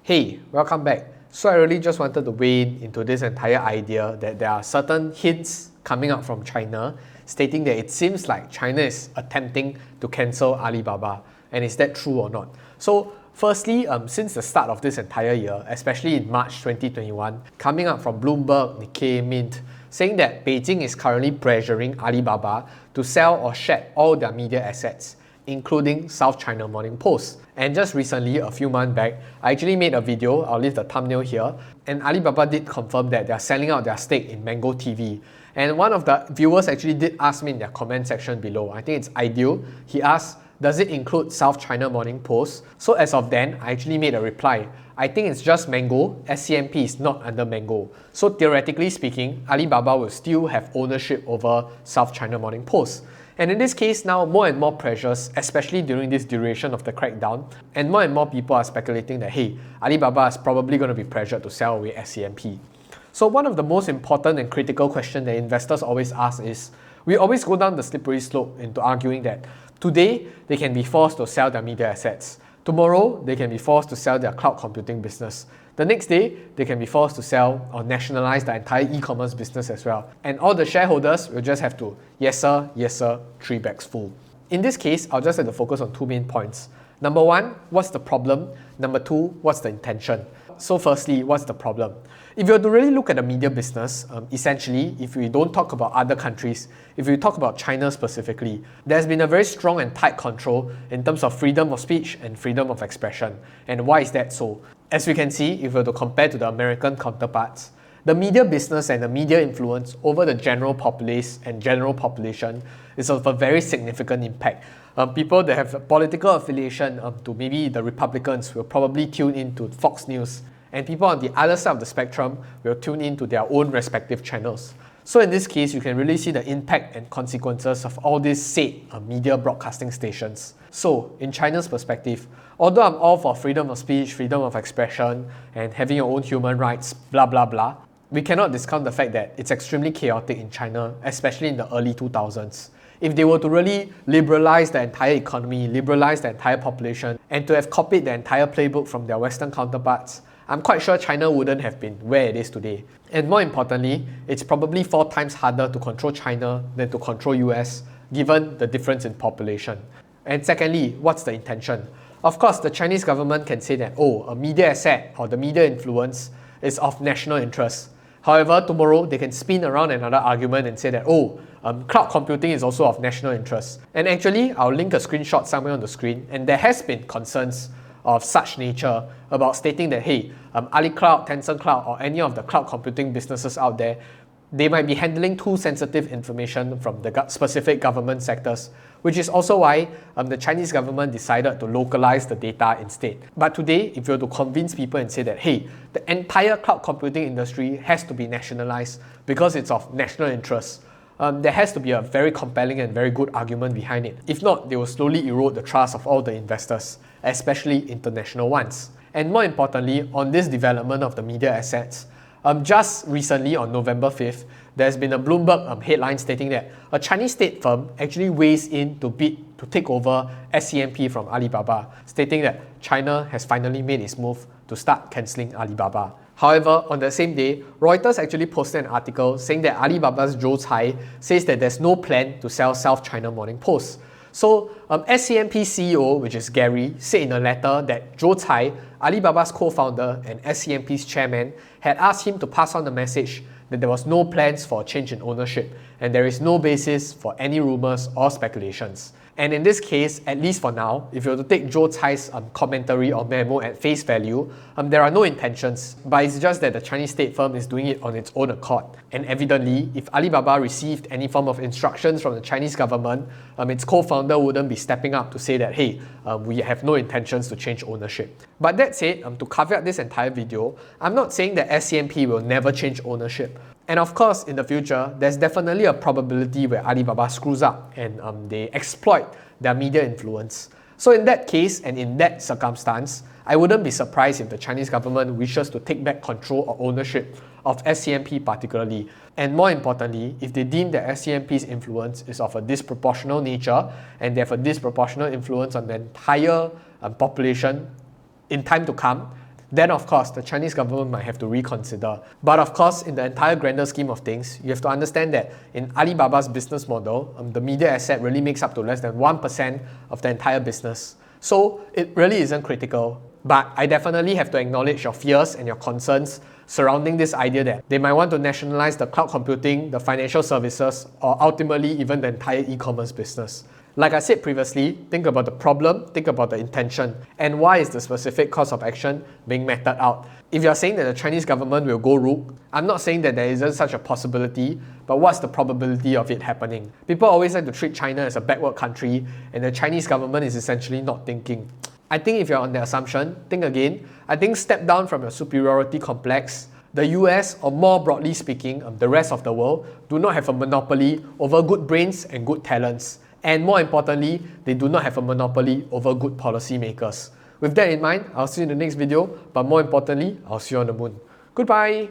Hey, welcome back. So I really just wanted to weigh in into this entire idea that there are certain hints coming out from China stating that it seems like China is attempting to cancel Alibaba. And is that true or not? So firstly, since the start of this entire year, especially in March 2021, coming up from Bloomberg, Nikkei, Mint, saying that Beijing is currently pressuring Alibaba to sell or shed all their media assets, including South China Morning Post. And just recently, a few months back, I actually made a video, I'll leave the thumbnail here, and Alibaba did confirm that they're selling out their stake in Mango TV. And one of the viewers actually did ask me in their comment section below, I think it's Ideal, he asked, does it include South China Morning Post? So as of then, I actually made a reply. I think it's just Mango, SCMP is not under Mango. So theoretically speaking, Alibaba will still have ownership over South China Morning Post. And in this case now, more and more pressures, especially during this duration of the crackdown, and more people are speculating that, hey, Alibaba is probably going to be pressured to sell away SCMP. So one of the most important and critical questions that investors always ask is, we always go down the slippery slope into arguing that today, they can be forced to sell their media assets. Tomorrow, they can be forced to sell their cloud computing business. The next day, they can be forced to sell or nationalize the entire e-commerce business as well. And all the shareholders will just have to, yes sir, 3 bags full. In this case, I'll just have to focus on 2 main points. Number 1, what's the problem? Number 2, what's the intention? So firstly, what's the problem? If you were to really look at the media business, essentially, if we don't talk about other countries, if we talk about China specifically, there's been a very strong and tight control in terms of freedom of speech and freedom of expression. And why is that so? As we can see, if we were to compare to the American counterparts, the media business and the media influence over the general populace and general population is of a very significant impact. People that have a political affiliation to maybe the Republicans will probably tune into Fox News, and people on the other side of the spectrum will tune into their own respective channels. So in this case, you can really see the impact and consequences of all these said media broadcasting stations. So in China's perspective, although I'm all for freedom of speech, freedom of expression, and having your own human rights, blah blah blah, we cannot discount the fact that it's extremely chaotic in China, especially in the early 2000s. If they were to really liberalize the entire economy, liberalize the entire population, and to have copied the entire playbook from their Western counterparts, I'm quite sure China wouldn't have been where it is today. And more importantly, it's probably 4 times harder to control China than to control US, given the difference in population. And secondly, what's the intention? Of course, the Chinese government can say that, oh, a media asset or the media influence is of national interest. However, tomorrow they can spin around another argument and say that, oh, cloud computing is also of national interest. And actually, I'll link a screenshot somewhere on the screen, and there has been concerns of such nature about stating that, hey, AliCloud, Tencent Cloud, or any of the cloud computing businesses out there, they might be handling too sensitive information from the specific government sectors, which is also why the Chinese government decided to localize the data instead. But today, if you were to convince people and say that, hey, the entire cloud computing industry has to be nationalized because it's of national interest, there has to be a very compelling and very good argument behind it. If not, they will slowly erode the trust of all the investors, especially international ones. And more importantly, on this development of the media assets, just recently on November 5th, there's been a Bloomberg headline stating that a Chinese state firm actually weighs in to bid to take over SCMP from Alibaba, stating that China has finally made its move to start cancelling Alibaba. However, on the same day, Reuters actually posted an article saying that Alibaba's Zhou Cai says that there's no plan to sell South China Morning Post. So SCMP CEO, which is Gary, said in a letter that Zhou Cai, Alibaba's co-founder and SCMP's chairman, had asked him to pass on the message that there was no plans for a change in ownership and there is no basis for any rumors or speculations. And in this case, at least for now, if you were to take Zhou Cai's commentary or memo at face value, there are no intentions, but it's just that the Chinese state firm is doing it on its own accord. And evidently, if Alibaba received any form of instructions from the Chinese government, its co-founder wouldn't be stepping up to say that, hey, we have no intentions to change ownership. But that said, to caveat this entire video, I'm not saying that SCMP will never change ownership. And of course, in the future, there's definitely a probability where Alibaba screws up and they exploit their media influence. So in that case and in that circumstance, I wouldn't be surprised if the Chinese government wishes to take back control or ownership of SCMP particularly. And more importantly, if they deem that SCMP's influence is of a disproportional nature and they have a disproportionate influence on the entire population in time to come, then of course the Chinese government might have to reconsider. But of course, in the entire grander scheme of things, you have to understand that in Alibaba's business model, the media asset really makes up to less than 1% of the entire business. So it really isn't critical. But I definitely have to acknowledge your fears and your concerns surrounding this idea that they might want to nationalize the cloud computing, the financial services, or ultimately even the entire e-commerce business. Like I said previously, think about the problem, think about the intention, and why is the specific course of action being meted out. If you're saying that the Chinese government will go rogue, I'm not saying that there isn't such a possibility, but what's the probability of it happening? People always like to treat China as a backward country, and the Chinese government is essentially not thinking. I think if you're on the assumption, think again. I think step down from your superiority complex. The US, or more broadly speaking, the rest of the world, do not have a monopoly over good brains and good talents. And more importantly, they do not have a monopoly over good policymakers. With that in mind, I'll see you in the next video, but more importantly, I'll see you on the moon. Goodbye!